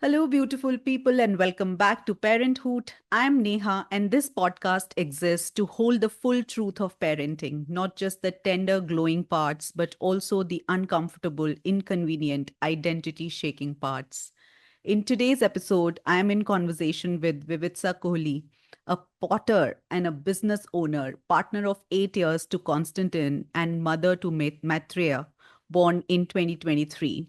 Hello, beautiful people, and welcome back to Parenthood. I'm Neha, and this podcast exists to hold the full truth of parenting, not just the tender, glowing parts, but also the uncomfortable, inconvenient, identity shaking parts. In today's episode, I'm in conversation with Vivitsa Kohli, a potter and a business owner, partner of 8 years to Constantine, and mother to Maitreya, born in 2023.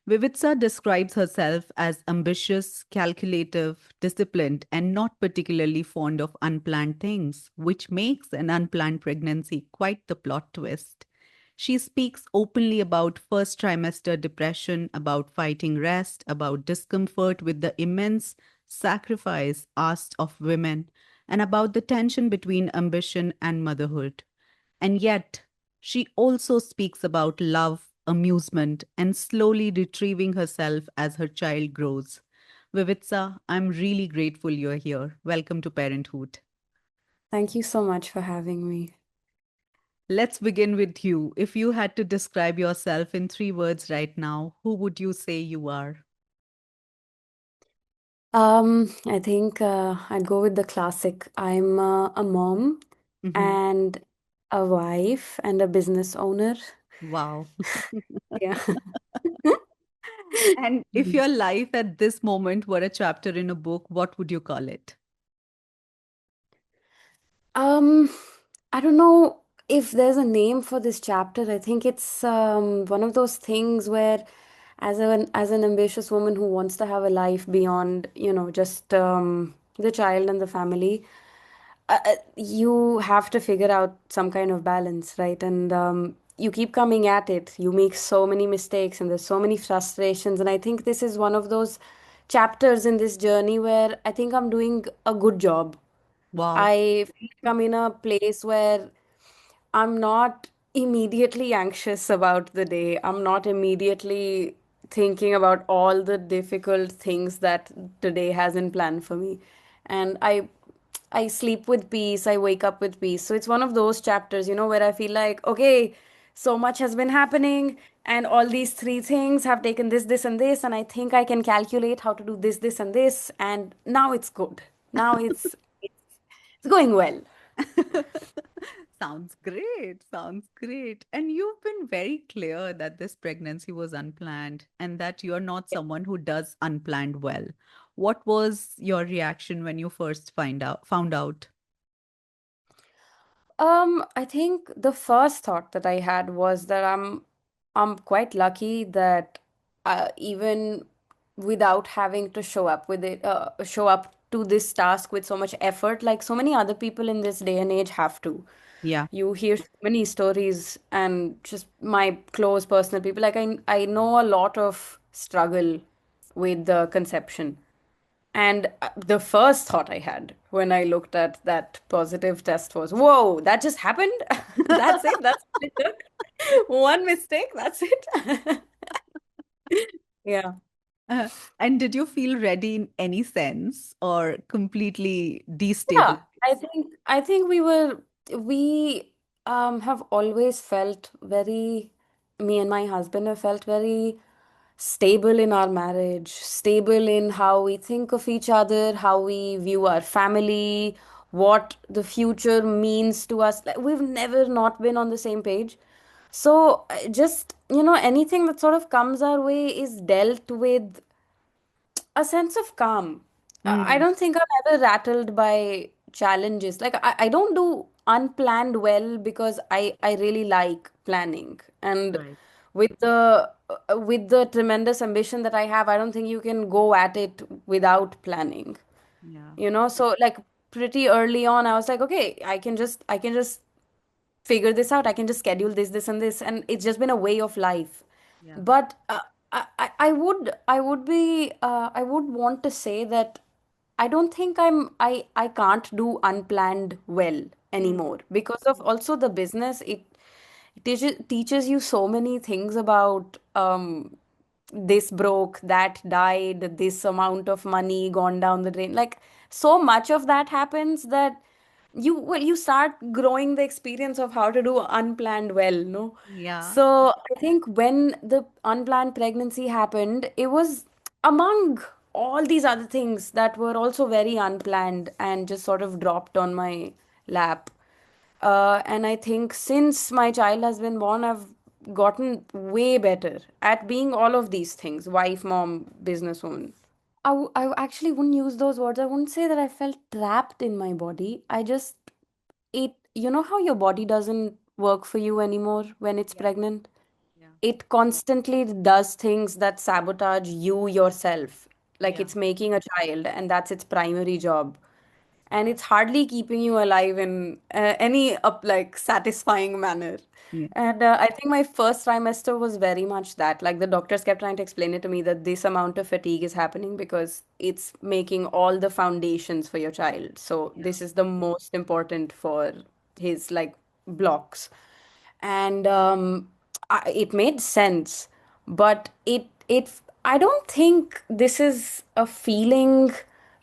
Vivitsa describes herself as ambitious, calculative, disciplined, and not particularly fond of unplanned things, which makes an unplanned pregnancy quite the plot twist. She speaks openly about first trimester depression, about fighting rest, about discomfort with the immense sacrifice asked of women, and about the tension between ambition and motherhood. And yet, she also speaks about love, amusement, and slowly retrieving herself as her child grows. Vivitsa, I'm really grateful you're here. Welcome to Parenthood. Thank you so much for having me. Let's begin with you. If you had to describe yourself in 3 words right now, who would you say you are? I think I'd go with the classic. I'm a mom Mhm. and a wife and a business owner. Wow. Yeah. And if Mm. your life at this moment were a chapter in a book, what would you call it? Um, I don't know if there's a name for this chapter. I think it's one of those things where as an ambitious woman who wants to have a life beyond, just the child and the family, you have to figure out some kind of balance, right? And you keep coming at it. You make so many mistakes, and there's so many frustrations. And I think this is one of those chapters in this journey where I think I'm doing a good job. Wow. I feel like I'm in a place where I'm not immediately anxious about the day. I'm not immediately thinking about all the difficult things that today has in plan for me. And I sleep with peace, I wake up with peace. So it's one of those chapters, where I feel like, okay, so much has been happening and all these three things have taken this, this, and this, and I think I can calculate how to do this, this, and this, and now it's good. Now it's going well. Sounds great. Sounds great. And you've been very clear that this pregnancy was unplanned and that you're not someone who does unplanned well. What was your reaction when you first found out? I think the first thought that I had was that I'm quite lucky that even without having to show up to this task with so much effort, like so many other people in this day and age have to. Yeah. You hear so many stories and just my close personal people. Like I know a lot of struggle with the conception. And the first thought I had when I looked at that positive test was, whoa, that just happened? That's it? That's what it took? One mistake, that's it? Yeah. Uh, and did you feel ready in any sense or completely Yeah, destabilized? I think we have always felt very, me and my husband have felt very stable in our marriage, stable in how we think of each other, how we view our family, what the future means to us. Like, we've never not been on the same page. So just, anything that sort of comes our way is dealt with a sense of calm. I Mm, don't think I'm ever rattled by challenges. Like I don't do unplanned well because I really like planning. And right. with the tremendous ambition that I have, I don't think you can go at it without planning. Yeah. So like pretty early on, I was like, okay, I can just figure this out. I can just schedule this, this, and this, and it's just been a way of life. Yeah. But I would want to say that I don't think I can't do unplanned well Mm, anymore because of mm, also the business. It teaches you so many things about this broke, that died, this amount of money gone down the drain. Like so much of that happens that you start growing the experience of how to do unplanned well, no? yeah. So I think when the unplanned pregnancy happened, it was among all these other things that were also very unplanned and just sort of dropped on my lap. And I think since my child has been born, I've gotten way better at being all of these things: wife, mom, businesswoman. I actually wouldn't use those words. I wouldn't say that I felt trapped in my body. You know how your body doesn't work for you anymore when it's Yeah. pregnant? Yeah. It constantly does things that sabotage you yourself. Like Yeah. it's making a child, and that's its primary job. And it's hardly keeping you alive in any like satisfying manner. Yeah. And I think my first trimester was very much that. Like the doctors kept trying to explain it to me that this amount of fatigue is happening because it's making all the foundations for your child. So Yeah. this is the most important for his like blocks. And it made sense, but I don't think this is a feeling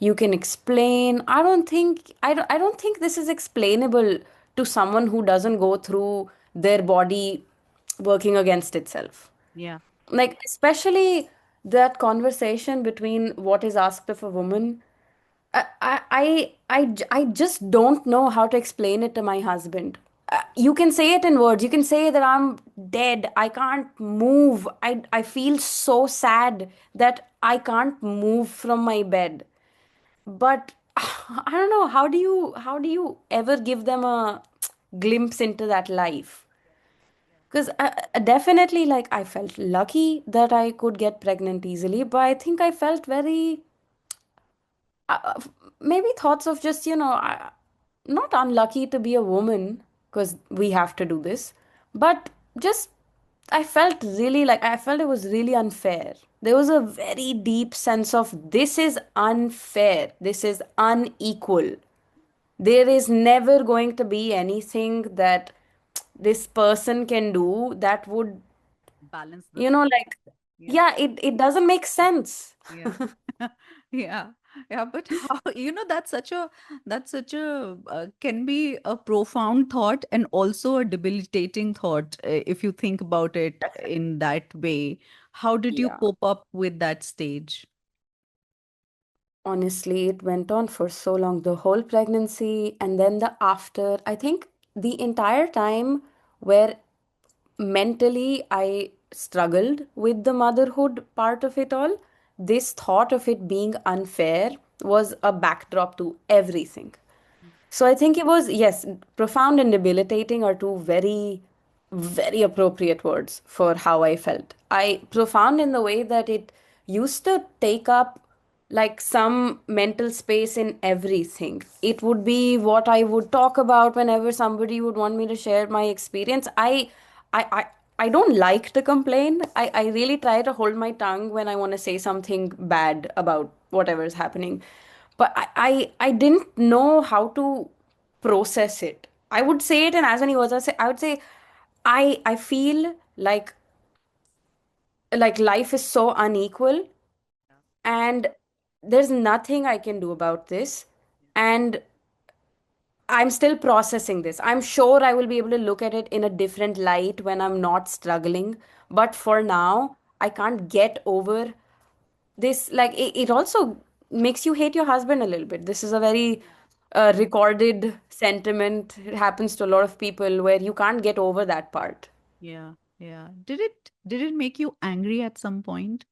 you can explain. I don't think this is explainable to someone who doesn't go through their body working against itself. Yeah. Like especially that conversation between what is asked of a woman. I just don't know how to explain it to my husband. You can say it in words. You can say that I'm dead. I can't move. I feel so sad that I can't move from my bed. But I don't know. How do you ever give them a glimpse into that life? Because definitely, like, I felt lucky that I could get pregnant easily, but I think I felt very uh, maybe thoughts of just, not unlucky to be a woman because we have to do this, but just I felt it was really unfair. There was a very deep sense of this is unfair, this is unequal. There is never going to be anything that this person can do that would, Balance the like, scale. Yeah. yeah, it doesn't make sense. Yeah. Yeah. Yeah. But how, that's such a can be a profound thought and also a debilitating thought, if you think about it in that way. How did you Yeah. cope up with that stage? Honestly, it went on for so long, the whole pregnancy and then the after. I think the entire time where mentally I struggled with the motherhood part of it all, this thought of it being unfair was a backdrop to everything. So I think it was, yes, profound and debilitating are two very, very appropriate words for how I felt. Profound in the way that it used to take up like some mental space in everything. It would be what I would talk about whenever somebody would want me to share my experience. I, I, I don't like to complain. I really try to hold my tongue when I want to say something bad about whatever is happening. But I didn't know how to process it. I would say it in as many words. I would say I feel like life is so unequal and there's nothing I can do about this. And I'm still processing this. I'm sure I will be able to look at it in a different light when I'm not struggling. But for now, I can't get over this. Like, it also makes you hate your husband a little bit. This is a very recorded sentiment. It happens to a lot of people where you can't get over that part. Yeah. Yeah. Did it make you angry at some point?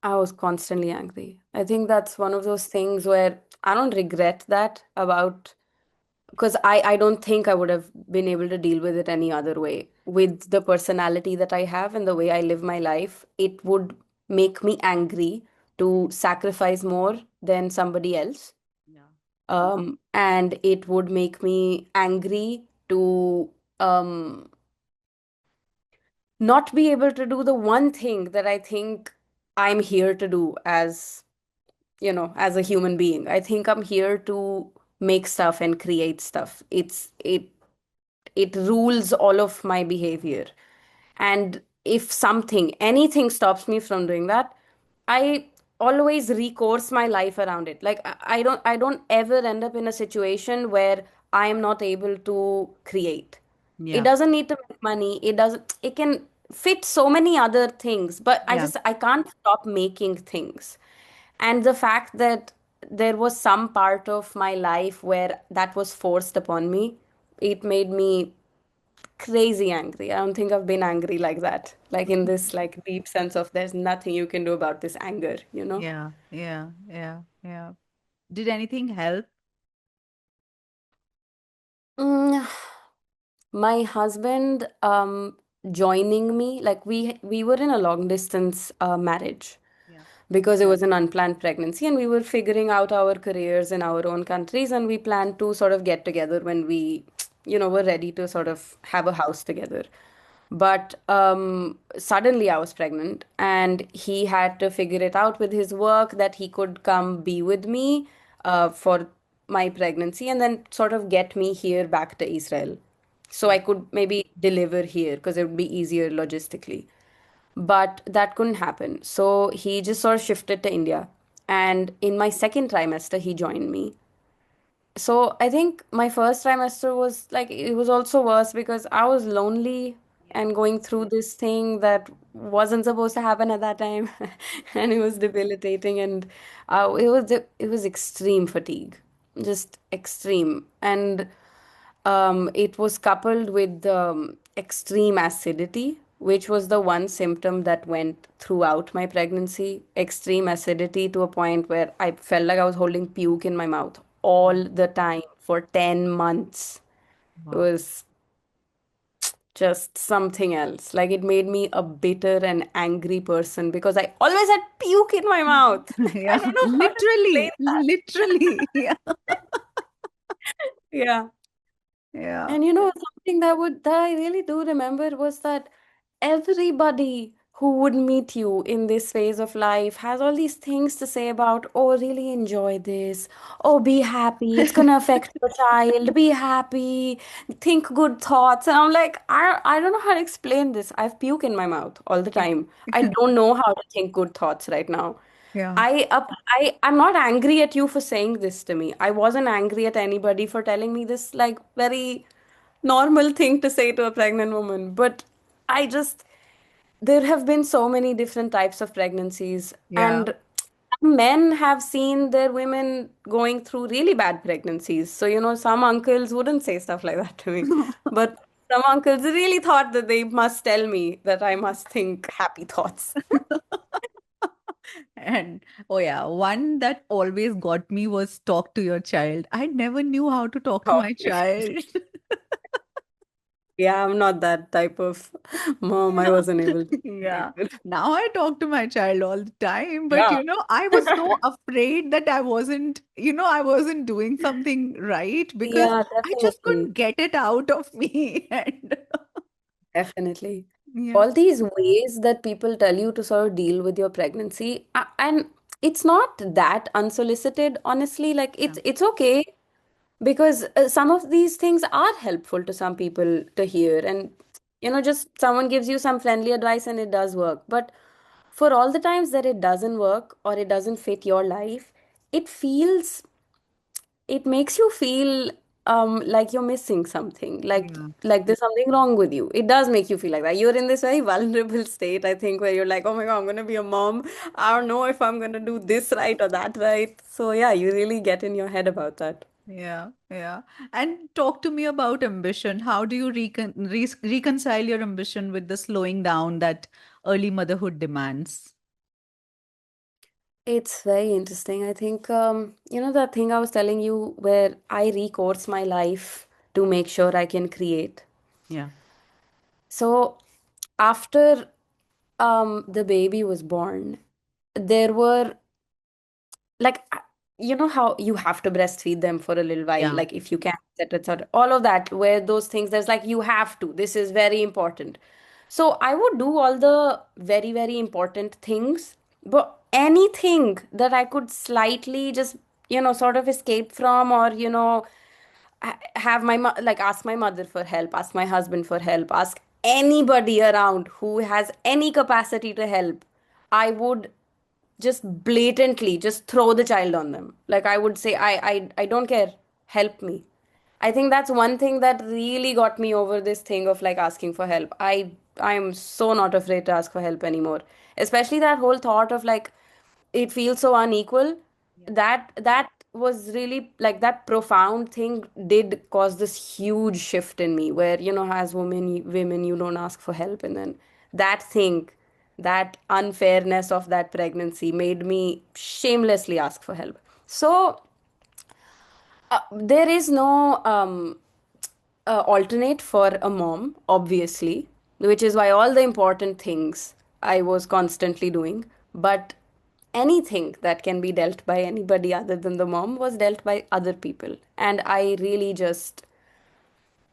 I was constantly angry. I think that's one of those things where I don't regret that about, because I don't think I would have been able to deal with it any other way. With the personality that I have and the way I live my life, it would make me angry to sacrifice more than somebody else. Yeah. And it would make me angry to um, not be able to do the one thing that I think I'm here to do as, as a human being. I think I'm here to make stuff and create stuff. It rules all of my behavior. And if anything stops me from doing that, I always recourse my life around it. Like I don't ever end up in a situation where I am not able to create. It Yeah. doesn't need to make money. It can fit so many other things, but Yeah. I can't stop making things. And the fact that there was some part of my life where that was forced upon me, it made me crazy angry. I don't think I've been angry like that. Like in this like deep sense of there's nothing you can do about this anger, you know? Yeah, yeah, yeah, yeah. Did anything help? Mm, my husband joining me, like we were in a long distance marriage Yeah, because it was an unplanned pregnancy and we were figuring out our careers in our own countries, and we planned to sort of get together when we were ready to sort of have a house together. But suddenly I was pregnant and he had to figure it out with his work that he could come be with me for my pregnancy and then sort of get me here back to Israel so I yeah, could maybe deliver here because it would be easier logistically. But that couldn't happen. So he just sort of shifted to India. And in my second trimester, he joined me. So I think my first trimester was like, it was also worse because I was lonely yeah, and going through this thing that wasn't supposed to happen at that time. And it was debilitating. And it was extreme fatigue, just extreme. And it was coupled with extreme acidity, which was the one symptom that went throughout my pregnancy. Extreme acidity to a point where I felt like I was holding puke in my mouth yeah. all the time for 10 months. It Wow. was just something else. Like it made me a bitter and angry person because I always had puke in my mouth. I Yeah, don't know how to explain literally, that. literally. Yeah, Yeah. yeah, And something that I really do remember was that everybody who would meet you in this phase of life has all these things to say about, oh, really enjoy this. Oh, be happy. It's gonna affect your child. Be happy. Think good thoughts. And I'm like, I don't know how to explain this. I have puke in my mouth all the time. I don't know how to think good thoughts right now. yeah. I'm not angry at you for saying this to me. I wasn't angry at anybody for telling me this like very normal thing to say to a pregnant woman. But I just there have been so many different types of pregnancies, Yeah. and men have seen their women going through really bad pregnancies. So, some uncles wouldn't say stuff like that to me. But some uncles really thought that they must tell me that I must think happy thoughts. And oh yeah, one that always got me was talk to your child. I never knew how to talk to my child. Yeah, I'm not that type of mom. I Yeah. wasn't able to Yeah. handle. Now I talk to my child all the time, but Yeah. I was so afraid that I wasn't doing something right because Yeah, I just couldn't definitely. get it out of me. And Definitely. yeah, All these ways that people tell you to sort of deal with your pregnancy, and it's not that unsolicited, honestly. Like yeah, it's okay because some of these things are helpful to some people to hear, and just someone gives you some friendly advice and it does work. But for all the times that it doesn't work or it doesn't fit your life, it feels it makes you feel like you're missing something, yeah, like there's something wrong with you. It does make you feel like that. You're in this very vulnerable state, I think, where you're like, oh my God, I'm gonna be a mom. I don't know if I'm gonna do this right or that right. So yeah, you really get in your head about that. yeah, yeah. And talk to me about ambition. How do you reconcile your ambition with the slowing down that early motherhood demands? It's very interesting. I think that thing I was telling you where I recourse my life to make sure I can create. Yeah, So after the baby was born, there were like how you have to breastfeed them for a little while, yeah, like if you can, etc., etc., all of that, where those things there's like you have to, this is very important. So I would do all the very, very important things, but anything that I could slightly just sort of escape from, or have like ask my mother for help, ask my husband for help, ask anybody around who has any capacity to help, I would just blatantly just throw the child on them. Like I would say, I don't care, help me. I think that's one thing that really got me over this thing of like asking for help. I'm so not afraid to ask for help anymore, especially that whole thought of like, it feels so unequal. Yeah. That was really like that profound thing did cause this huge shift in me where, as women you don't ask for help, and then that thing, that unfairness of that pregnancy made me shamelessly ask for help. So there is no alternate for a mom, obviously, which is why all the important things I was constantly doing. But anything that can be dealt by anybody other than the mom was dealt by other people. And I really just,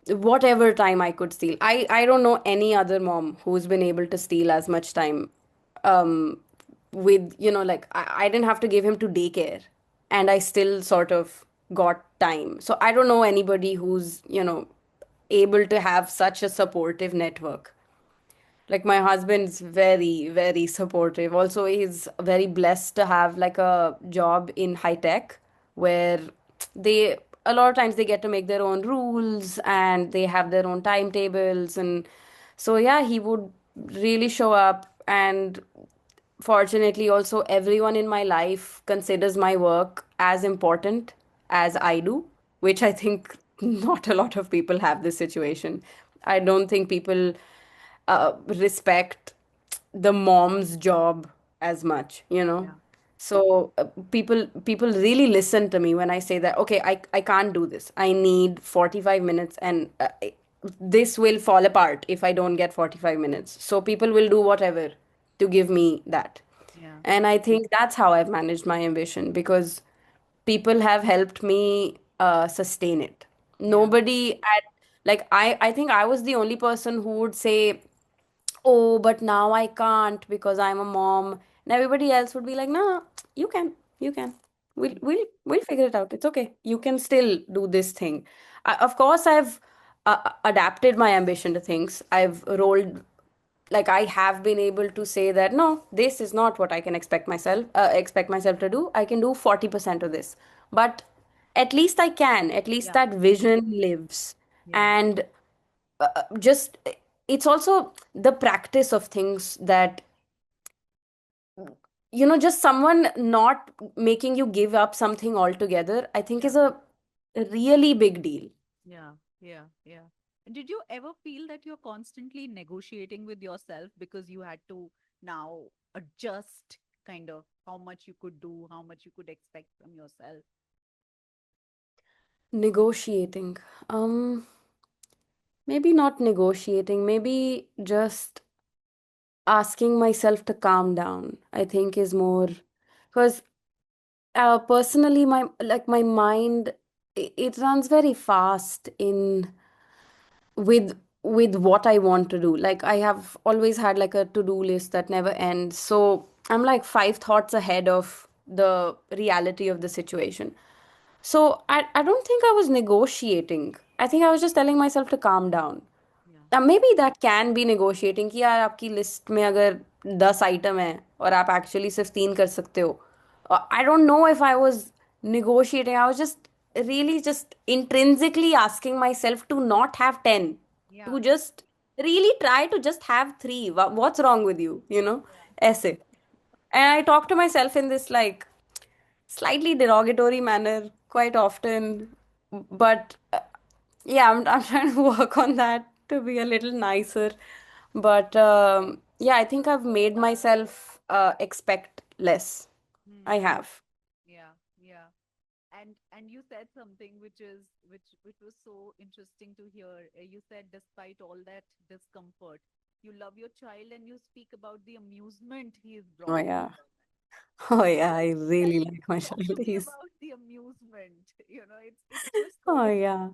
whatever time I could steal. I don't know any other mom who's been able to steal as much time um, with, like I didn't have to give him to daycare and I still sort of got time. So I don't know anybody who's, able to have such a supportive network. Like my husband's very, very supportive. Also, he's very blessed to have like a job in high tech where they, a lot of times they get to make their own rules and they have their own timetables. And so, yeah, he would really show up. And fortunately, also, everyone in my life considers my work as important as I do, which I think not a lot of people have this situation. I don't think people respect the mom's job as much, Yeah. so people really listen to me when I say that, okay, I can't do this, I need 45 minutes, and this will fall apart if I don't get 45 minutes, so people will do whatever to give me that. Yeah. And I think that's how I've managed my ambition, because people have helped me sustain it. Yeah. Nobody at, like, I think I was the only person who would say, oh, but now I can't because I'm a mom. And everybody else would be like, no, you can, you can. We'll figure it out. It's okay. You can still do this thing. Of course, I've adapted my ambition to things. I've rolled, like I have been able to say that no, this is not what I can expect myself to do. I can do 40% of this. But at least I can. At least Yeah. that vision lives. Yeah. And just it's also the practice of things that, just someone not making you give up something altogether, I think Yeah. is a really big deal. Yeah. Yeah. Yeah. And did you ever feel that you're constantly negotiating with yourself because you had to now adjust kind of how much you could do, how much you could expect from yourself? Negotiating, maybe not negotiating, maybe just asking myself to calm down, I think is more, because personally my mind, it runs very fast in with what I want to do. Like I have always had like a to-do list that never ends. So I'm like five thoughts ahead of the reality of the situation. So I don't think I was negotiating. I think I was just telling myself to calm down. Yeah. Maybe that can be negotiating कि यार आपकी list में अगर 10 item है और आप actually सिर्फ 3 कर सकते हो. I don't know if I was negotiating. I was just really just intrinsically asking myself to not have 10, Yeah. to just really try to just have 3. What's wrong with you, Yeah. ऐसे. And I talk to myself in this like slightly derogatory manner quite often. But yeah, I'm trying to work on that to be a little nicer. But yeah, I think I've made myself expect less. I Hmm. have. Yeah. Yeah. And you said something which was so interesting to hear. You said despite all that discomfort, you love your child and you speak about the amusement he has Oh brought to yeah. your life. Oh So yeah, I tell really me, like my talk child. to me He's, about the amusement. It's just oh so yeah.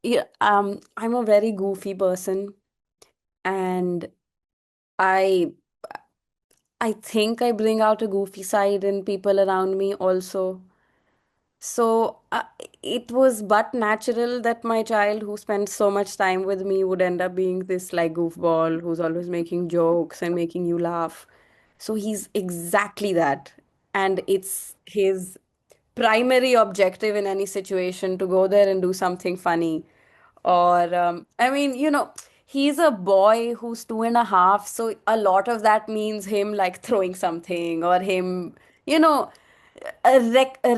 Yeah, I'm a very goofy person, and I I think I bring out a goofy side in people around me also. So it was but natural that my child, who spent so much time with me, would end up being this like goofball who's always making jokes and making you laugh. So he's exactly that. And it's his primary objective in any situation to go there and do something funny. Or, I mean, he's a boy who's 2.5, so a lot of that means him like throwing something, or him, you know, a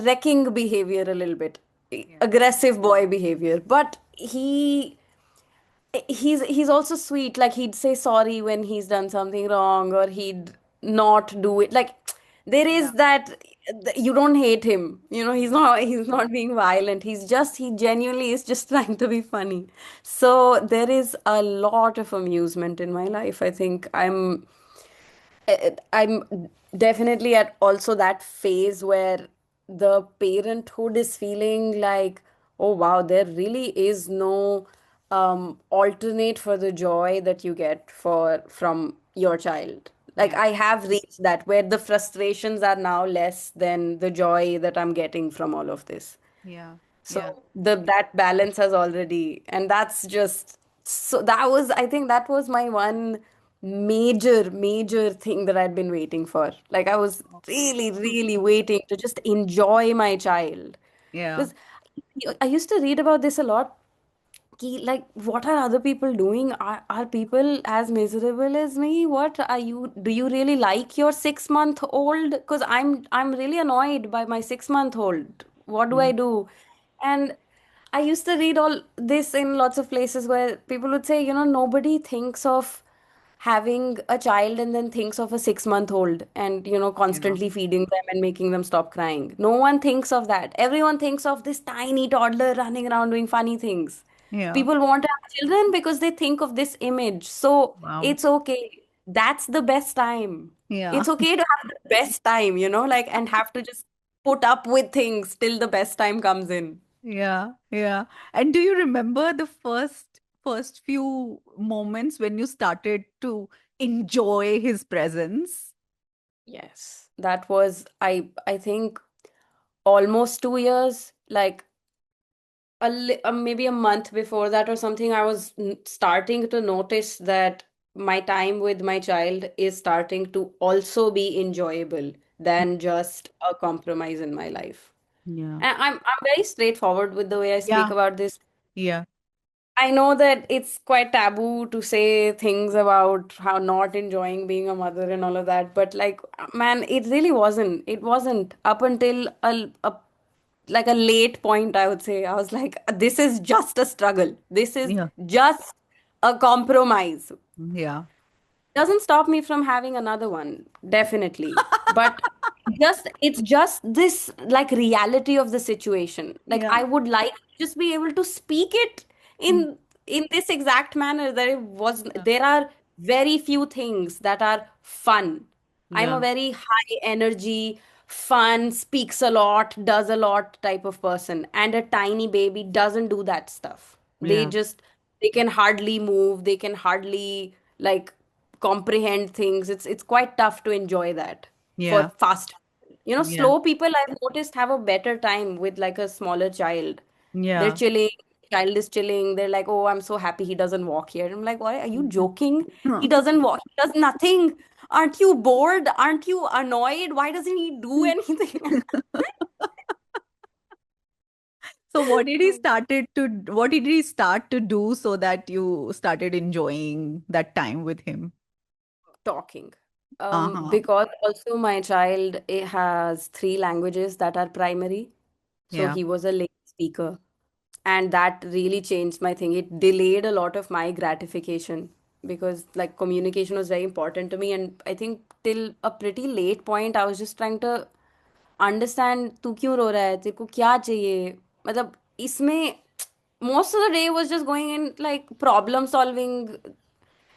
wrecking behavior a little bit, Yeah. aggressive boy behavior. But he's also sweet. Like, he'd say sorry when he's done something wrong, or he'd not do it. Like, there is Yeah. that, you don't hate him. He's Yeah. not being violent. He genuinely is just trying to be funny. So there is a lot of amusement in my life. I think I'm definitely at also that phase where the parenthood is feeling like, oh wow, there really is no alternate for the joy that you get from your child. Like, Yeah. I have reached that where the frustrations are now less than the joy that I'm getting from all of this. Yeah. Yeah. So that balance has already, and that's just, so that was, I think that was my one major thing that I'd been waiting for. Like, I was really, really waiting to just enjoy my child. Yeah. Because I used to read about this a lot. Like, what are other people doing? Are people as miserable as me? What are you? Do you really like your 6 month old? Because I'm really annoyed by my 6 month old. What do I Mm. do? And I used to read all this in lots of places where people would say, nobody thinks of having a child and then thinks of a 6 month old, and Yeah. constantly feeding them and making them stop crying. No one thinks of that. Everyone thinks of this tiny toddler running around doing funny things. Yeah. People want to have children because they think of this image. So Wow. it's okay. That's the best time. Yeah. It's okay to have the best time, like, and have to just put up with things till the best time comes in. Yeah. Yeah. And do you remember the first few moments when you started to enjoy his presence? Yes. That was, I think, almost 2 years. Like, maybe a month before that or something, I was starting to notice that my time with my child is starting to also be enjoyable than just a compromise in my life. Yeah. And I'm very straightforward with the way I speak Yeah. about this. Yeah. I know that it's quite taboo to say things about how not enjoying being a mother and all of that, but like, man, it really wasn't. It wasn't up until like a late point, I would say. I was like, this is just a struggle. This is Yeah. just a compromise. Yeah. Doesn't stop me from having another one, definitely. But it's just this, like, reality of the situation. Like, Yeah. I would like to just be able to speak it Mm. in this exact manner, that it was, Yeah. there are very few things that are fun. I'm a Yeah. very high energy, fun, speaks a lot, does a lot type of person. And a tiny baby doesn't do that stuff. Yeah. They can hardly move, they can hardly, like, comprehend things. It's quite tough to enjoy that for Yeah. fast. Yeah. Slow people, I've noticed, have a better time with like a smaller child. They're Yeah. chilling, child is chilling. They're like, "Oh, I'm so happy he doesn't walk here." I'm like, "Why are you joking? He doesn't walk. He does nothing. Aren't you bored? Aren't you annoyed? Why doesn't he do anything?" So what did he start to do so that you started enjoying that time with him? Talking. Uh-huh. Because also my child, has three languages that are primary. So Yeah. he was a late speaker. And that really changed my thing. It delayed a lot of my gratification because, like, communication was very important to me. And I think till a pretty late point, I was just trying to understand तू क्यों रो रहा है, तेरे को क्या चाहिए, मतलब इसमें most of the day was just going in like problem solving.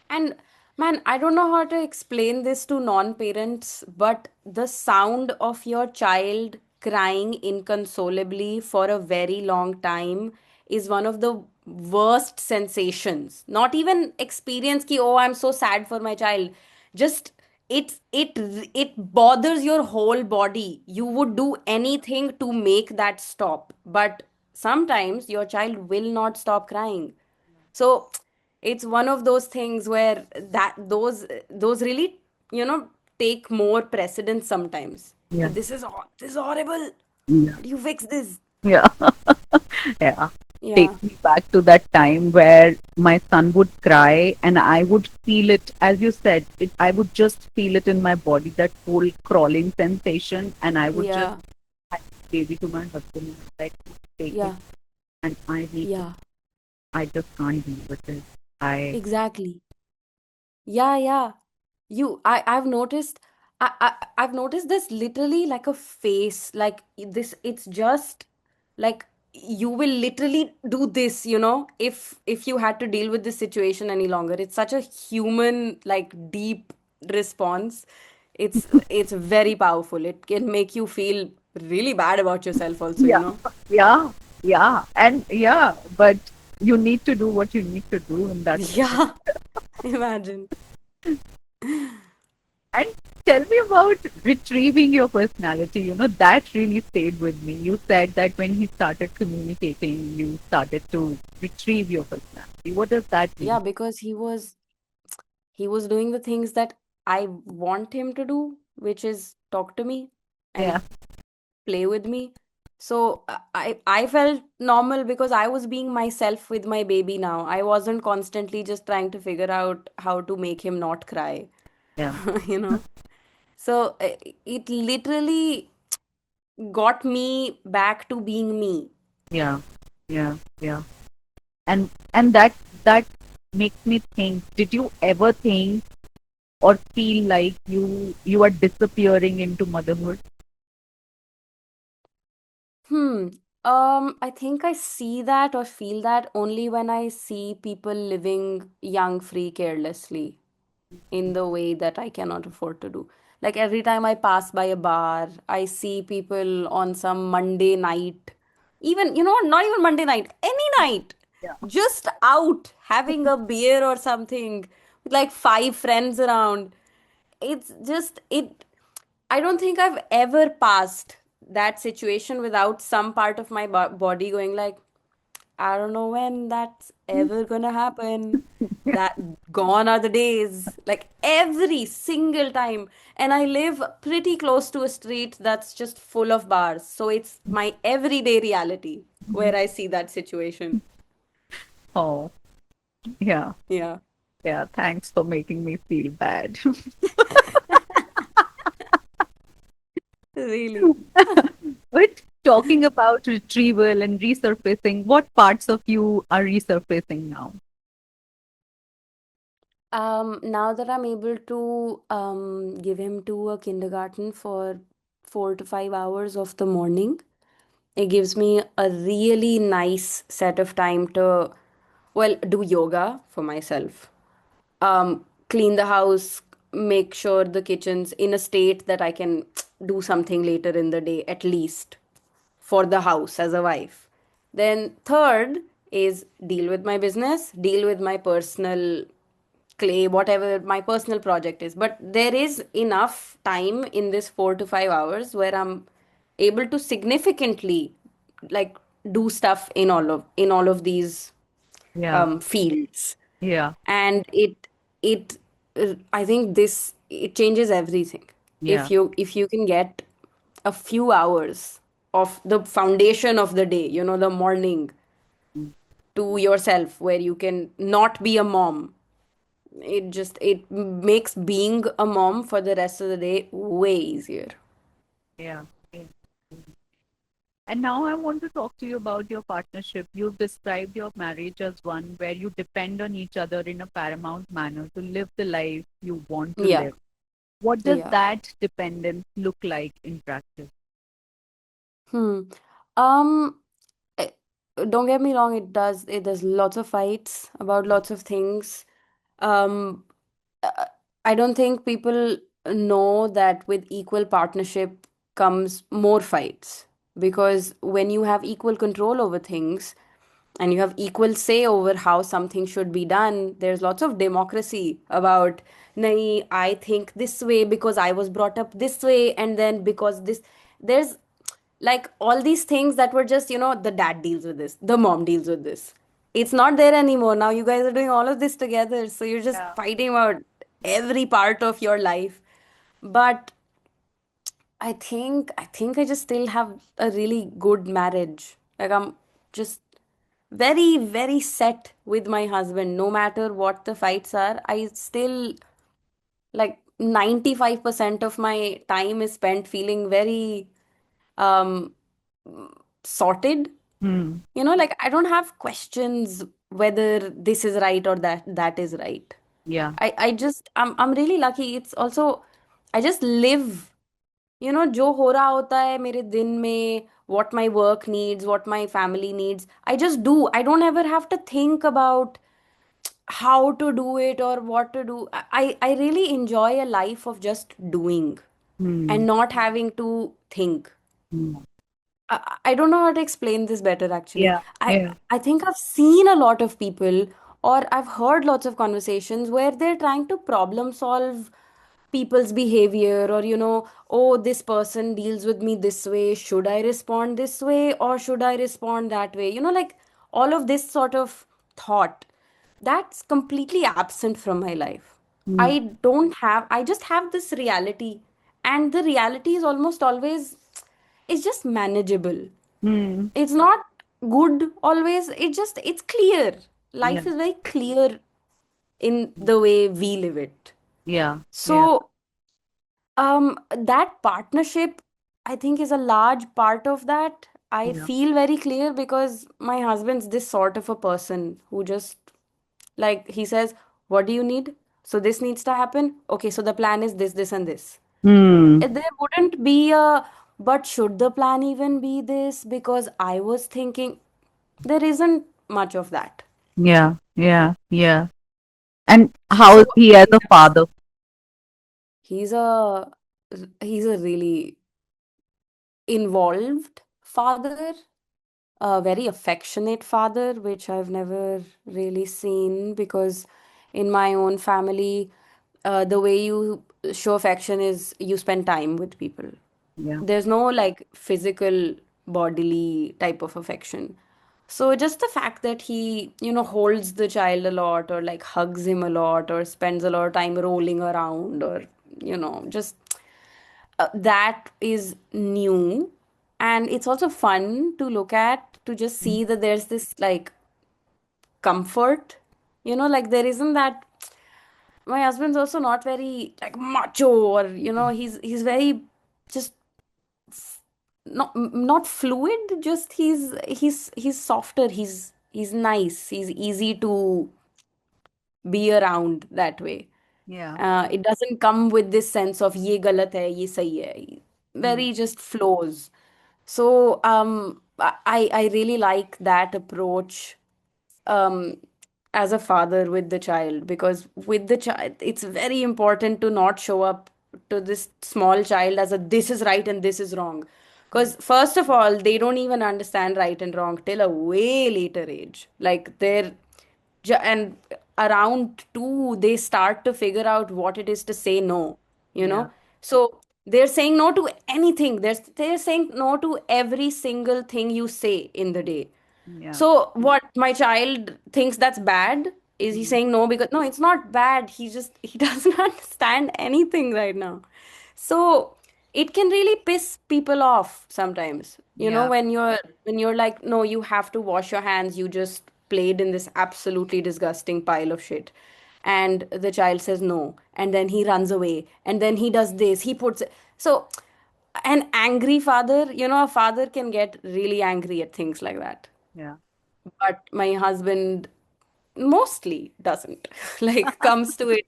And man, I don't know how to explain this to non-parents, but the sound of your child crying inconsolably for a very long time is one of the worst sensations. Not even experience ki, oh, I'm so sad for my child. Just it bothers your whole body. You would do anything to make that stop. But sometimes your child will not stop crying. So it's one of those things where those really, take more precedence sometimes. Yeah. This is horrible. Yeah. How do you fix this? Yeah. Yeah. Yeah. takes me back to that time where my son would cry and I would feel it, as you said, I would just feel it in my body, that whole crawling sensation, and I would just Yeah. hand the baby to my husband and like, take it, Yeah. and I need to, Yeah. I just can't deal with it. I, Exactly. Yeah, yeah. I've noticed I've noticed this literally like a face, like this, it's just like you will literally do this, if you had to deal with this situation any longer. It's such a human, like, deep response. It's very powerful. It can make you feel really bad about yourself also, yeah, yeah, yeah, and yeah, but you need to do what you need to do in that moment. Yeah, imagine. And tell me about retrieving your personality. That really stayed with me. You said that when he started communicating, you started to retrieve your personality. What does that Yeah, mean? because he was doing the things that I want him to do, which is talk to me Yeah, and play with me. So I felt normal because I was being myself with my baby now. I wasn't constantly just trying to figure out how to make him not cry, yeah, you know. So it literally got me back to being me. yeah, yeah, yeah. And that makes me think, did you ever think or feel like you are disappearing into motherhood? Hmm. I think I see that or feel that only when I see people living young, free, carelessly in the way that I cannot afford to do. Like every time I pass by a bar, I see people on some Monday night, even, not even Monday night, any night, Yeah. just out having a beer or something with like five friends around. It's just, I don't think I've ever passed that situation without some part of my body going like, I don't know when that's ever gonna happen. That gone are the days. Like every single time. And I live pretty close to a street that's just full of bars. So it's my everyday reality where I see that situation. Oh, yeah, Yeah, yeah. Thanks for making me feel bad. really. But talking about retrieval and resurfacing, what parts of you are resurfacing now? Now that I'm able to give him to a kindergarten for 4 to 5 hours of the morning, it gives me a really nice set of time to, well, do yoga for myself, clean the house, make sure the kitchen's in a state that I can do something later in the day, at least for the house as a wife. Then, third is deal with my business, deal with my personal clay, whatever my personal project is. But there is enough time in this 4 to 5 hours where I'm able to significantly, like, do stuff in all of these Yeah, fields. yeah, And it I think this, it changes everything yeah, if you can get a few hours of the foundation of the day, the morning, mm, to yourself, where you can not be a mom. It makes being a mom for the rest of the day way easier. yeah. Yeah. And now I want to talk to you about your partnership. You've described your marriage as one where you depend on each other in a paramount manner to live the life you want to Yeah, live. What does yeah. that dependence look like in practice? Hmm. Um, eh, don't get me wrong, there's lots of fights about lots of things. Um, uh, I don't think people know that with equal partnership comes more fights, because when you have equal control over things and you have equal say over how something should be done, there's lots of democracy about, nahi, I think this way because I was brought up this way, and then because this, there's like all these things that were just, the dad deals with this, the mom deals with this. It's not there anymore. Now you guys are doing all of this together. So you're just Yeah. fighting about every part of your life. But I think I just still have a really good marriage. Like I'm just very, very set with my husband. No matter what the fights are, I still, like, 95% of my time is spent feeling very um sorted. Hmm. Like, I don't have questions whether this is right or that is right. Yeah. I just, I'm really lucky. It's also, I just live, जो हो रहा होता है मेरे दिन में, what my work needs, what my family needs, I just do. I don't ever have to think about how to do it or what to do. I really enjoy a life of just doing Hmm. and not having to think. Hmm. I don't know how to explain this better actually. Yeah. I Yeah. I think I've seen a lot of people, or I've heard lots of conversations where they're trying to problem solve people's behavior, or oh, this person deals with me this way, should I respond this way or should I respond that way, like all of this sort of thought that's completely absent from my life. Hmm. I just have this reality, and the reality is almost always, it's just manageable. Hmm. It's not good always, it's clear. Yeah. Life is very clear in the way we live it. Yeah. Yeah. So that partnership, I think, is a large part of that. I Yeah. feel very clear because my husband's this sort of a person who just, like, he says, what do you need? So this needs to happen. Okay, so the plan is this, and this. Hmm. There wouldn't be a, but should the plan even be this? Because I was thinking, there isn't much of that. Yeah. Yeah. Yeah. And how So is he as a father? he's a he's a really involved father, a very affectionate father, which I've never really seen, because in my own family, the way you show affection is you spend time with people. Yeah. There's no like physical, bodily type of affection. So just the fact that he, holds the child a lot, or like hugs him a lot, or spends a lot of time rolling around, or, just that is new. And it's also fun to look at, to just see that there's this like comfort, like there isn't that. My husband's also not very like macho, or he's very just not fluid, just he's softer, he's nice, he's easy to be around that way. Yeah. It doesn't come with this sense of ye galat hai, ye sahi hai. Hmm. Very just flows. So I really like that approach, um, as a father with the child, because with the child it's very important to not show up to this small child as a this is right and this is wrong, because first of all they don't even understand right and wrong till a way later age, like and around 2 they start to figure out what it is to say no, you Yeah. know so they're saying no to anything. They're saying no to every single thing you say in the day. Yeah. So what my child thinks that's bad, is he Hmm. saying no because no, it's not bad. He doesn't understand anything right now. So it can really piss people off sometimes. Yeah. When you're like, no, you have to wash your hands. You just played in this absolutely disgusting pile of shit. And the child says no, and then he runs away, and then he does this. He puts so an angry father, a father can get really angry at things like that, Yeah. but my husband mostly doesn't, like, comes to it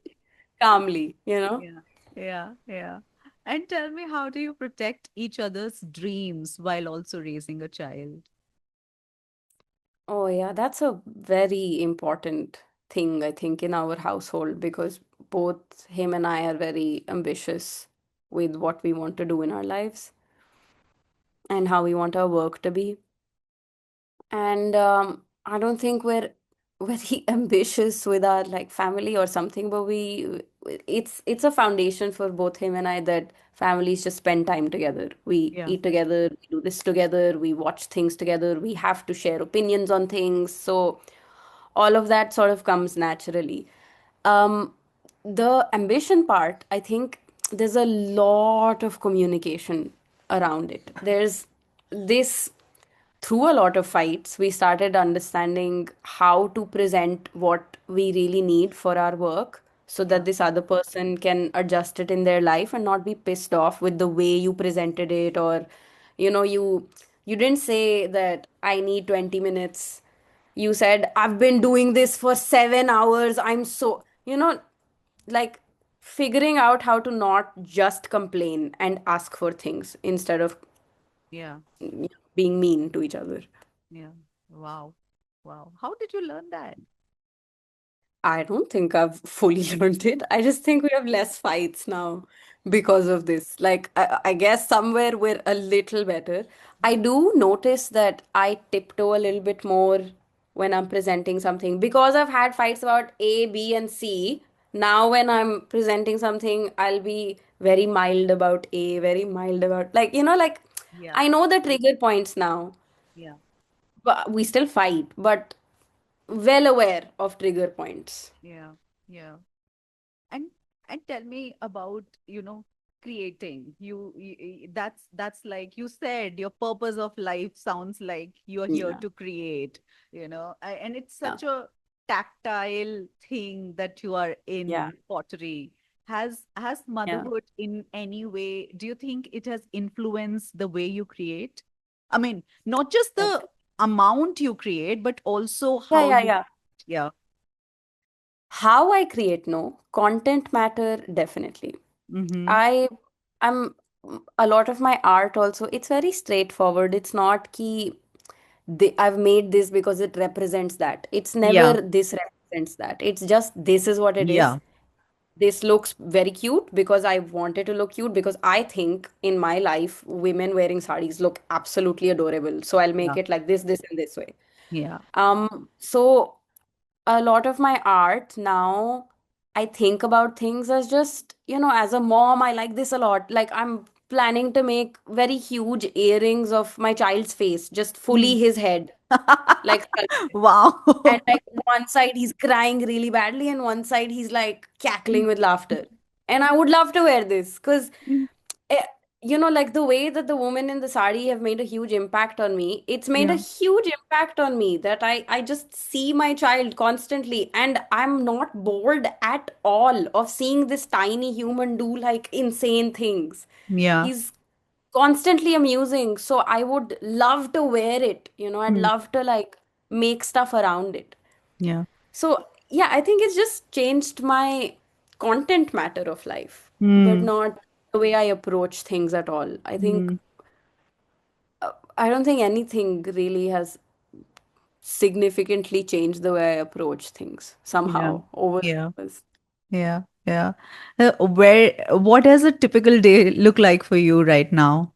calmly. Yeah. Yeah. Yeah. And tell me, how do you protect each other's dreams while also raising a child? Oh yeah, that's a very important thing, I think, in our household, because both him and I are very ambitious with what we want to do in our lives and how we want our work to be. And I don't think we're very ambitious with our like family or something, but it's a foundation for both him and I that families just spend time together. We Yeah. eat together, we do this together, we watch things together, we have to share opinions on things. So all of that sort of comes naturally. um the ambition part, I think there's a lot of communication around it. There's this, through a lot of fights, we started understanding how to present what we really need for our work so Yeah. that this other person can adjust it in their life and not be pissed off with the way you presented it. Or you didn't say that I need 20 minutes. You said I've been doing this for 7 hours. I'm so, like figuring out how to not just complain and ask for things instead of Yeah. being mean to each other. Yeah. Wow. Wow. How did you learn that? I don't think I've fully learned it. I just think we have less fights now because of this. Like, I guess somewhere we're a little better. I do notice that I tiptoe a little bit more when I'm presenting something because I've had fights about A, B, and C. Now, when I'm presenting something, I'll be very mild about A, very mild about, like, Yeah. I know the trigger points now, Yeah. but we still fight, but well aware of trigger points. Yeah. Yeah. and and tell me about creating that's like you said your purpose of life sounds like you're here Yeah. to create, and it's Yeah. such a tactile thing that you are Yeah. in pottery. Has Yeah. motherhood in any way, do you think it has influenced the way you create? I mean, not just the Like, amount you create but also yeah, how yeah, you. yeah. Yeah. How I create, no. Content matter, definitely. Mm-hmm. I I'm a lot of my art also, it's very straightforward. It's not ki I've made this because it represents that. It's Yeah. never this represents that. It's just this is what it is. Yeah. This looks very cute because I want it to look cute because I think in my life women wearing sarees look absolutely adorable. So I'll make Yeah. it like this, and this way. Yeah. So a lot of my art now, I think about things as just, as a mom, I like this a lot. Like I'm planning to make very huge earrings of my child's face, just Hmm. fully his head, like sculpted. And Wow. like one side he's crying really badly, and one side he's like cackling with laughter. And I would love to wear this because eh, like the way that the women in the sari have made a huge impact on me, it's made a Yeah. huge impact on me that I just see my child constantly, and I'm not bored at all of seeing this tiny human do like insane things. Yeah. He's constantly amusing, so I would love to wear it, I'd Hmm. love to like make stuff around it. Yeah. So, yeah, I think it's just changed my content matter of life, but Hmm. not the way I approach things at all. I think, Hmm. I don't think anything really has significantly changed the way I approach things Yeah. somehow over Yeah. the years. Yeah. Yeah. What does a typical day look like for you right now?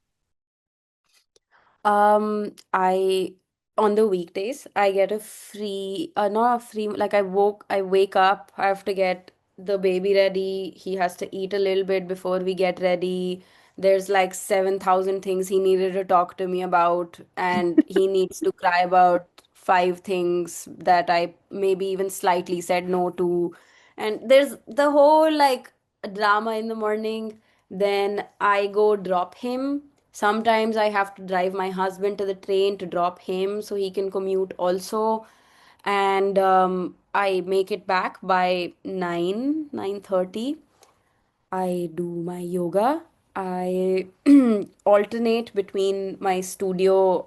I on the weekdays I get a free, not a free, like I wake up, I have to get the baby ready. He has to eat a little bit before we get ready. There's like 7,000 things he needed to talk to me about, and he needs to cry about five things that I maybe even slightly said no to. And there's the whole like drama in the morning. Then I go drop him. Sometimes I have to drive my husband to the train to drop him so he can commute also. And I make it back by 9:30. I do my yoga. I alternate between my studio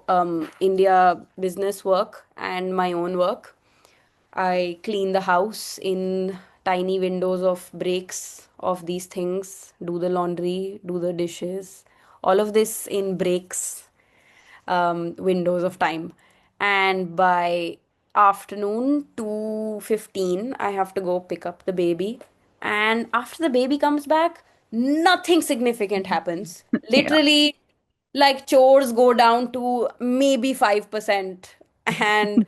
India business work and my own work. I clean the house in tiny windows of breaks of these things, do the laundry, do the dishes, all of this in breaks, windows of time. And by afternoon 2:15, I have to go pick up the baby. And after the baby comes back, nothing significant happens. Yeah. Literally, like chores go down to maybe 5%. And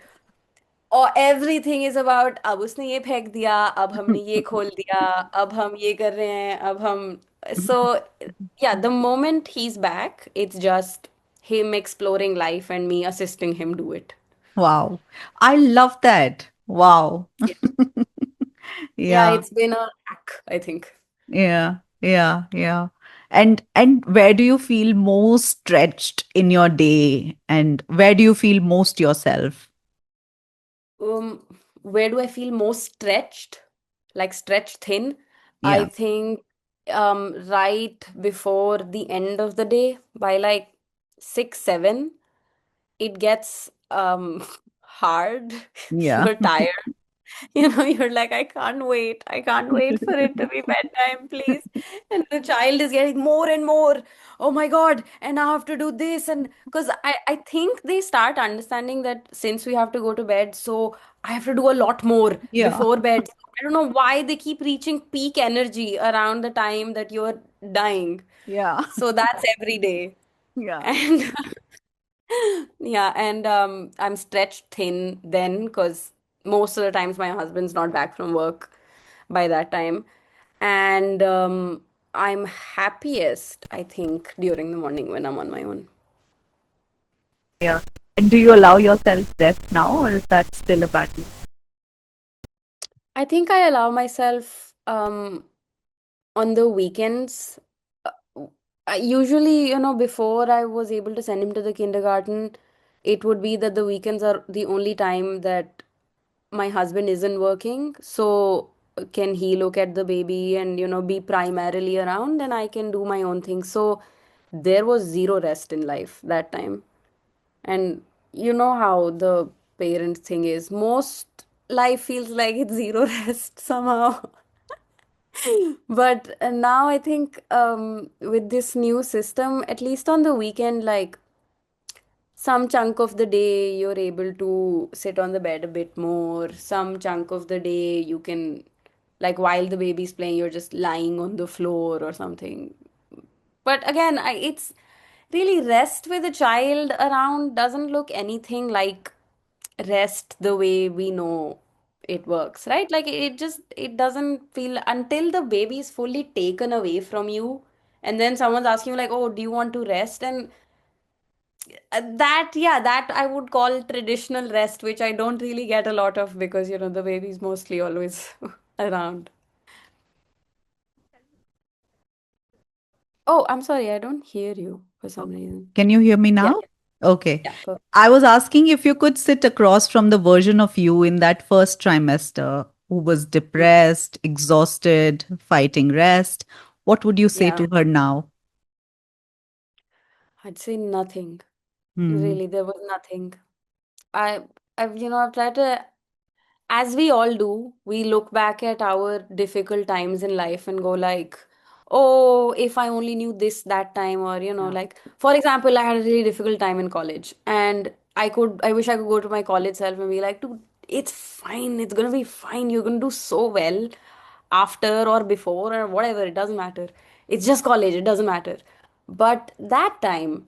और everything is about अब उसने ये फेंक दिया, अब हमने ये खोल दिया, अब हम ये कर रहे हैं, अब हम so yeah, the moment he's back, it's just him exploring life and me assisting him do it. Wow. I love that. Wow. Yeah, yeah, Yeah. it's been a hack, I think. Yeah. Yeah, yeah. And where do you feel most stretched in your day, and where do you feel most yourself? Um, where do I feel most stretched? Like stretched thin? I Yeah. think right before the end of the day, by like 6, 7, it gets hard. Yeah. You're tired. You're like, I can't wait. I can't wait for it to be bedtime, please. And the child is getting more and more. Oh my God. And I have to do this. And because I think they start understanding that since we have to go to bed, so I have to do a lot more Yeah. before bed. I don't know why they keep reaching peak energy around the time that you're dying. Yeah. So that's every day. Yeah. And yeah, and I'm stretched thin then because most of the times my husband's not back from work by that time. And I'm happiest, I think, during the morning when I'm on my own. Yeah. And do you allow yourself rest now, or is that still a battle? I think I allow myself on the weekends. uh, Usually, before I was able to send him to the kindergarten, it would be that the weekends are the only time that my husband isn't working, so can he look at the baby and be primarily around, and I can do my own thing. So there was zero rest in life that time. And you know how the parent thing is, most life feels like it's zero rest somehow. But now I think with this new system, at least on the weekend, like some chunk of the day you're able to sit on the bed a bit more. Some chunk of the day you can, like while the baby's playing, you're just lying on the floor or something. But again, it's really rest with a child around doesn't look anything like rest the way we know it works, right? Like it doesn't feel until the baby is fully taken away from you, and then someone's asking you like, "Oh, do you want to rest?" And that I would call traditional rest, which I don't really get a lot of because the baby's mostly always around. Oh, I'm sorry, I don't hear you for some Okay. reason. Can you hear me Yeah, now? Okay. yeah, perfect. I was asking if you could sit across from the version of you in that first trimester who was Mm, depressed, exhausted, fighting rest. What would you say yeah, to her now? I'd say nothing. Hmm. Really, there was nothing. I, I've tried to, as we all do, we look back at our difficult times in life and go like, oh, if I only knew this that time, or Yeah. like, for example, I had a really difficult time in college, and I wish I could go to my college self and be like, dude, it's fine, it's gonna be fine, you're gonna do so well after or before or whatever, it doesn't matter. It's just college, it doesn't matter. But that time,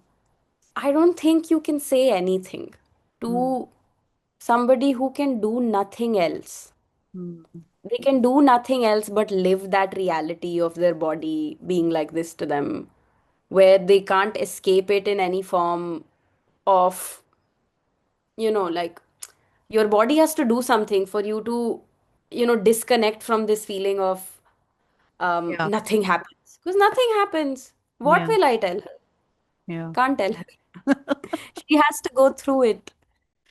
I don't think you can say anything Hmm. to somebody who can do nothing else. Hmm. They can do nothing else but live that reality of their body being like this to them, where they can't escape it in any form of, like your body has to do something for you to, disconnect from this feeling of Yeah. nothing happens. Because nothing happens. What Yeah. will I tell her? Yeah. Can't tell her. She has to go through it.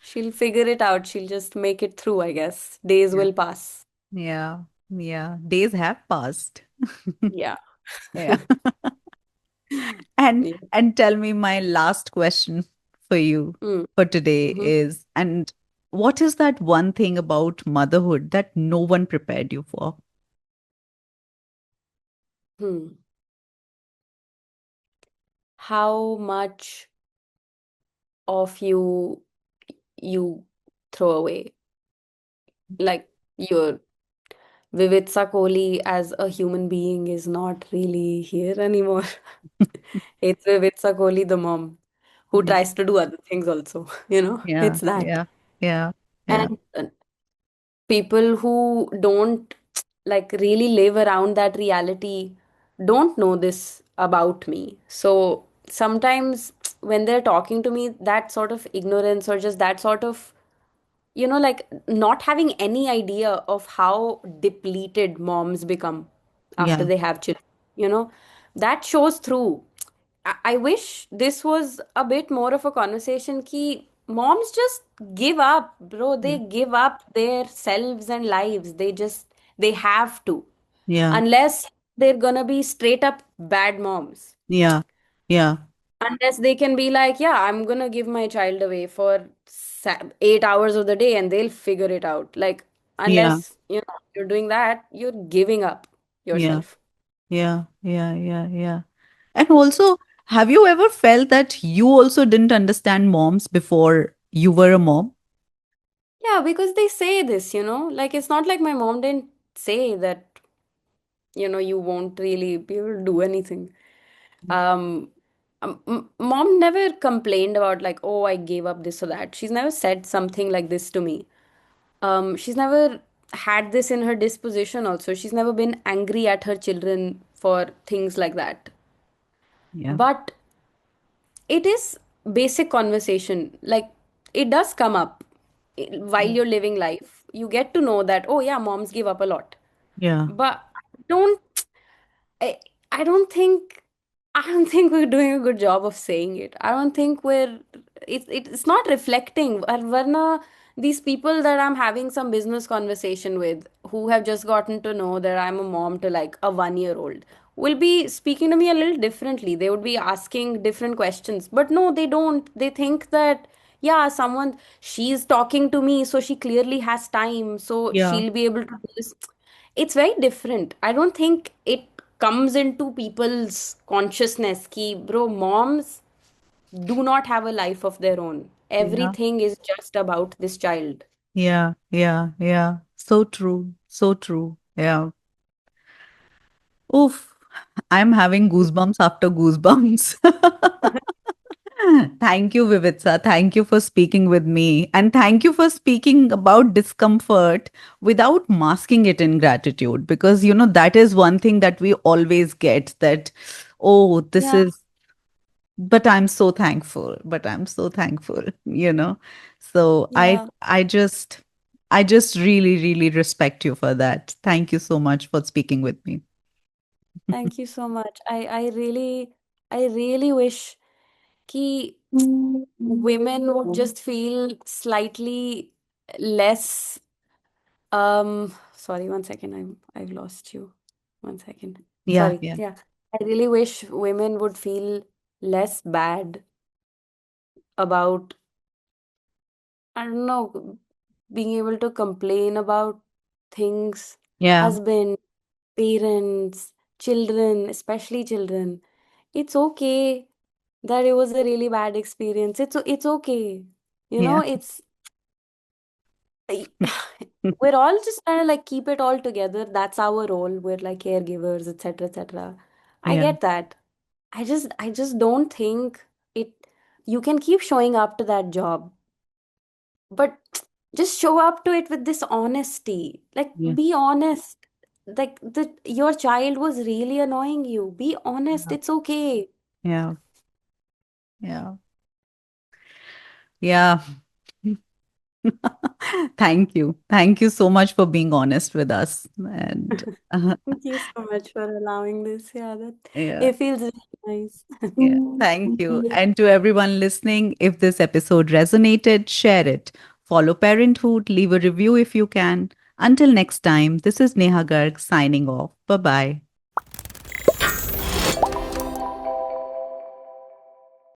She'll figure it out. She'll just make it through, I guess. Days Yeah. will pass. Yeah. Yeah. Days have passed. Yeah. Yeah. And Yeah. and tell me, my last question for you Mm. for today Hmm. is, and what is that one thing about motherhood that no one prepared you for? Hmm. How much of you throw away? Like your Vivitsa Kohli as a human being is not really here anymore. It's Vivitsa Kohli, the mom, who Yeah. tries to do other things also. Yeah. It's that. Yeah. Yeah. Yeah. And people who don't like really live around that reality don't know this about me. So sometimes when they're talking to me, that sort of ignorance or just that sort of, like not having any idea of how depleted moms become after Yeah. they have children. you know, that shows through. I wish this was a bit more of a conversation ki moms just give up, bro. Yeah. They give up their selves and lives. They have to. Yeah. Unless they're gonna be straight up bad moms. Yeah. Yeah. Unless they can be like, yeah, I'm gonna give my child away for 8 hours of the day and they'll figure it out. Like, Yeah. unless, you're doing that, you're giving up Yeah. yourself. Yeah. Yeah. Yeah. Yeah. And also, have you ever felt that you also didn't understand moms before you were a mom? Yeah, because they say this, like it's not like my mom didn't say that, you won't really be able to do anything. Um, Mom never complained about like, oh, I gave up this or that. She's never said something like this to me. She's never had this in her disposition also. She's never been angry at her children for things like that. Yeah. But it is basic conversation. Like it does come up while Yeah. you're living life. You get to know that, oh yeah, moms give up a lot. Yeah. But don't I, I don't think we're doing a good job of saying it. I don't think it's not reflecting. Varna, these people that I'm having some business conversation with who have just gotten to know that I'm a mom to like a 1 year old will be speaking to me a little differently. They would be asking different questions. But no, they don't. They think that yeah, she's talking to me, so she clearly has time, so Yeah. she'll be able to do this. It's very different. I don't think it comes into people's consciousness ki bro, moms do not have a life of their own. Yeah. Everything is just about this child. Yeah. Yeah. Yeah. So true. So true. Yeah. Oof. I'm having goosebumps after goosebumps. Thank you, Vivitsa. Thank you for speaking with me. And thank you for speaking about discomfort without masking it in gratitude. Because, that is one thing that we always get that, oh, this Yeah, is, but I'm so thankful. But I'm so thankful. So yeah. I just really, really respect you for that. Thank you so much for speaking with me. Thank you so much. I really wish ki women would just feel slightly less. Sorry, one second. I've lost you. One second. Yeah, Sorry. yeah, Yeah. I really wish women would feel less bad about, I don't know, being able to complain about things, yeah, husband, parents, children, especially children. It's okay that it was a really bad experience. It's okay. yeah. It's I- we're all just trying to like keep it all together. That's our role. We're like caregivers, etc., etc. I Yeah, get that. I just don't think it you can keep showing up to that job, but just show up to it with this honesty. Like yeah, be honest. Like your child was really annoying you. Be honest. yeah, It's okay. yeah, yeah. Yeah. Thank you. Thank you so much for being honest with us. And Thank you so much for allowing this. Yeah, that yeah, it feels really nice. yeah. Thank you. And to everyone listening, if this episode resonated, share it. Follow Parenthood, leave a review if you can. Until next time, this is Neha Garg signing off. Bye bye.